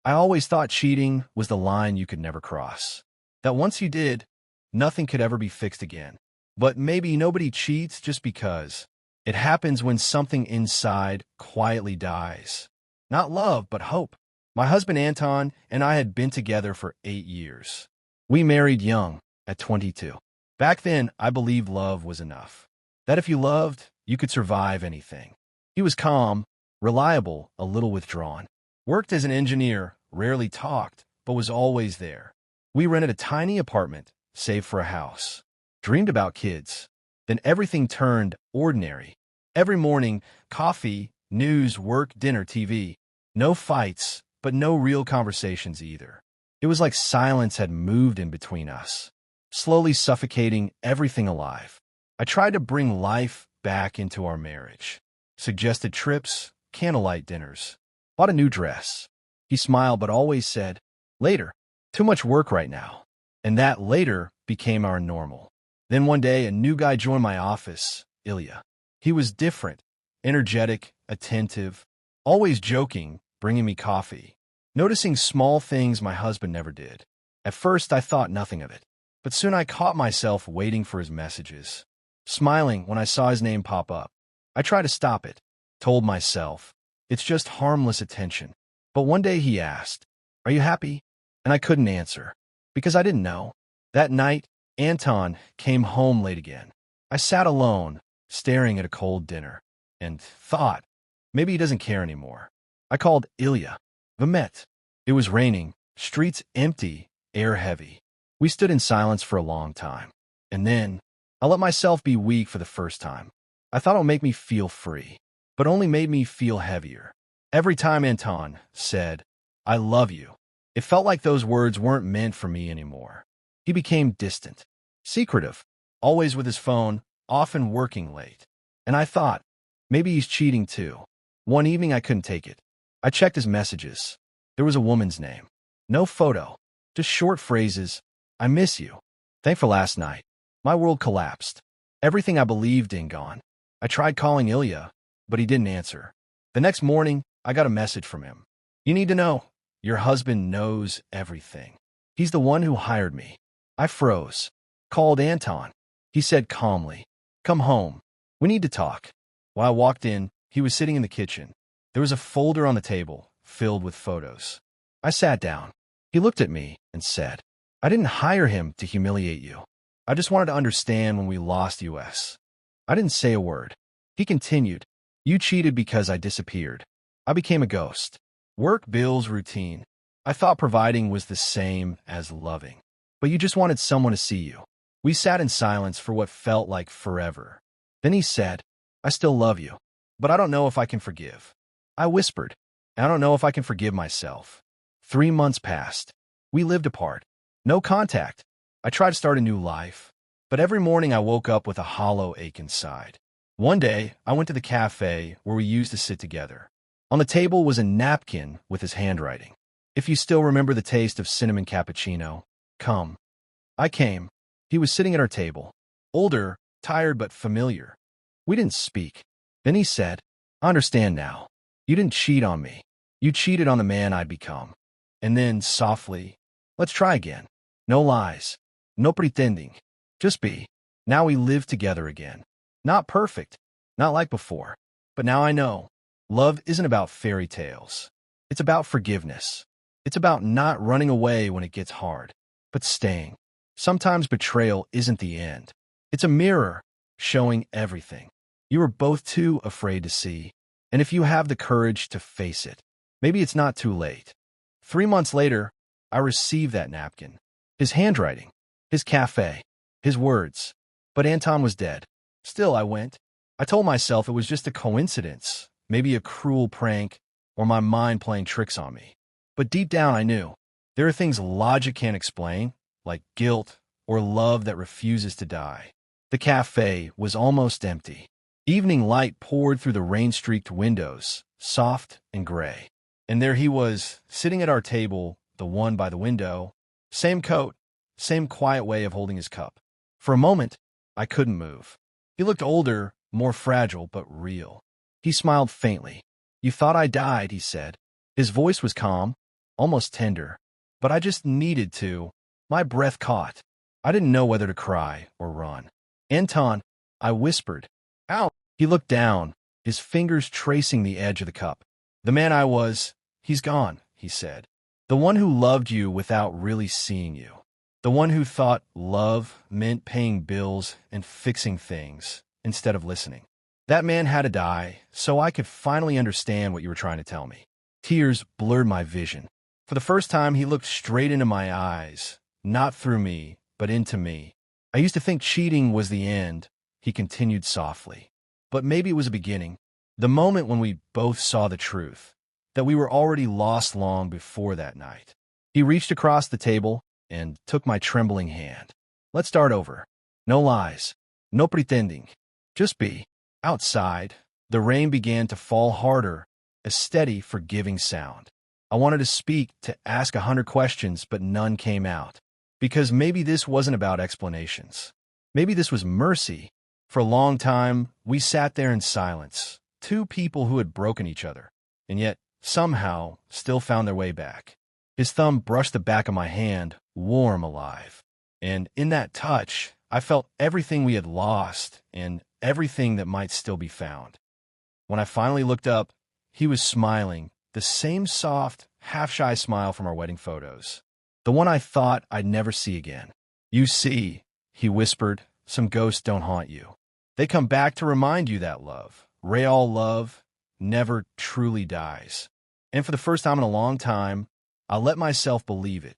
I always thought cheating was the line you could never cross. That once you did, nothing could ever be fixed again. But maybe nobody cheats just because. It happens when something inside quietly dies. Not love, but hope. My husband Anton and I had been together for 8 years. We married young, at 22. Back then, I believed love was enough. That if you loved, you could survive anything. He was calm, reliable, a little withdrawn. Worked as an engineer, rarely talked, but was always there. We rented a tiny apartment, saved for a house. Dreamed about kids. Then everything turned ordinary. Every morning, coffee, news, work, dinner, TV. No fights, but no real conversations either. It was like silence had moved in between us, slowly suffocating everything alive. I tried to bring life back into our marriage. Suggested trips, candlelight dinners. Bought a new dress. He smiled but always said, "Later. Too much work right now." And that later became our normal. Then one day, a new guy joined my office, Ilya. He was different, energetic, attentive, always joking, bringing me coffee, noticing small things my husband never did. At first, I thought nothing of it, but soon I caught myself waiting for his messages, smiling when I saw his name pop up. I tried to stop it, told myself, it's just harmless attention. But one day he asked, "Are you happy?" And I couldn't answer, because I didn't know. That night, Anton came home late again. I sat alone, staring at a cold dinner, and thought, maybe he doesn't care anymore. I called Ilya. Vamet. It was raining, streets empty, air heavy. We stood in silence for a long time. And then, I let myself be weak for the first time. I thought it would make me feel free, but only made me feel heavier. Every time Anton said, "I love you," it felt like those words weren't meant for me anymore. He became distant, secretive, always with his phone, often working late. And I thought, maybe he's cheating too. One evening I couldn't take it. I checked his messages. There was a woman's name. No photo, just short phrases. "I miss you. Thanks for last night." My world collapsed. Everything I believed in gone. I tried calling Ilya, but he didn't answer. The next morning, I got a message from him. "You need to know, your husband knows everything. He's the one who hired me." I froze. Called Anton. He said calmly, "Come home. We need to talk." When I walked in, he was sitting in the kitchen. There was a folder on the table, filled with photos. I sat down. He looked at me and said, "I didn't hire him to humiliate you. I just wanted to understand when we lost US." I didn't say a word. He continued, "You cheated because I disappeared. I became a ghost. Work, bills, routine. I thought providing was the same as loving. But you just wanted someone to see you." We sat in silence for what felt like forever. Then he said, "I still love you, but I don't know if I can forgive." I whispered, "I don't know if I can forgive myself." 3 months passed. We lived apart. No contact. I tried to start a new life, but every morning I woke up with a hollow ache inside. One day, I went to the cafe where we used to sit together. On the table was a napkin with his handwriting. "If you still remember the taste of cinnamon cappuccino, come." I came. He was sitting at our table. Older, tired but familiar. We didn't speak. Then he said, "I understand now. You didn't cheat on me. You cheated on the man I'd become." And then, softly, "Let's try again. No lies. No pretending. Just be." Now we live together again. Not perfect. Not like before. But now I know. Love isn't about fairy tales. It's about forgiveness. It's about not running away when it gets hard, but staying. Sometimes betrayal isn't the end. It's a mirror, showing everything you were both too afraid to see. And if you have the courage to face it, maybe it's not too late. 3 months later, I received that napkin. His handwriting, his cafe, his words. But Anton was dead. Still, I went. I told myself it was just a coincidence, maybe a cruel prank, or my mind playing tricks on me. But deep down, I knew. There are things logic can't explain, like guilt or love that refuses to die. The cafe was almost empty. Evening light poured through the rain-streaked windows, soft and gray. And there he was, sitting at our table, the one by the window. Same coat, same quiet way of holding his cup. For a moment, I couldn't move. He looked older, more fragile, but real. He smiled faintly. "You thought I died," he said. His voice was calm, almost tender. But I just needed to. My breath caught. I didn't know whether to cry or run. "Anton," I whispered. "Ow!" He looked down, his fingers tracing the edge of the cup. "The man I was, he's gone," he said. "The one who loved you without really seeing you. The one who thought love meant paying bills and fixing things instead of listening. That man had to die so I could finally understand what you were trying to tell me." Tears blurred my vision. For the first time, he looked straight into my eyes, not through me, but into me. "I used to think cheating was the end," he continued softly. "But maybe it was a beginning. The moment when we both saw the truth, that we were already lost long before that night." He reached across the table and took my trembling hand. "Let's start over. No lies. No pretending. Just be." Outside, the rain began to fall harder, a steady, forgiving sound. I wanted to speak, to ask 100 questions, but none came out. Because maybe this wasn't about explanations. Maybe this was mercy. For a long time, we sat there in silence, two people who had broken each other, and yet, somehow, still found their way back. His thumb brushed the back of my hand, warm, alive. And in that touch, I felt everything we had lost and everything that might still be found. When I finally looked up, he was smiling, the same soft, half-shy smile from our wedding photos. The one I thought I'd never see again. "You see," he whispered, "some ghosts don't haunt you. They come back to remind you that love, real love, never truly dies." And for the first time in a long time, I let myself believe it.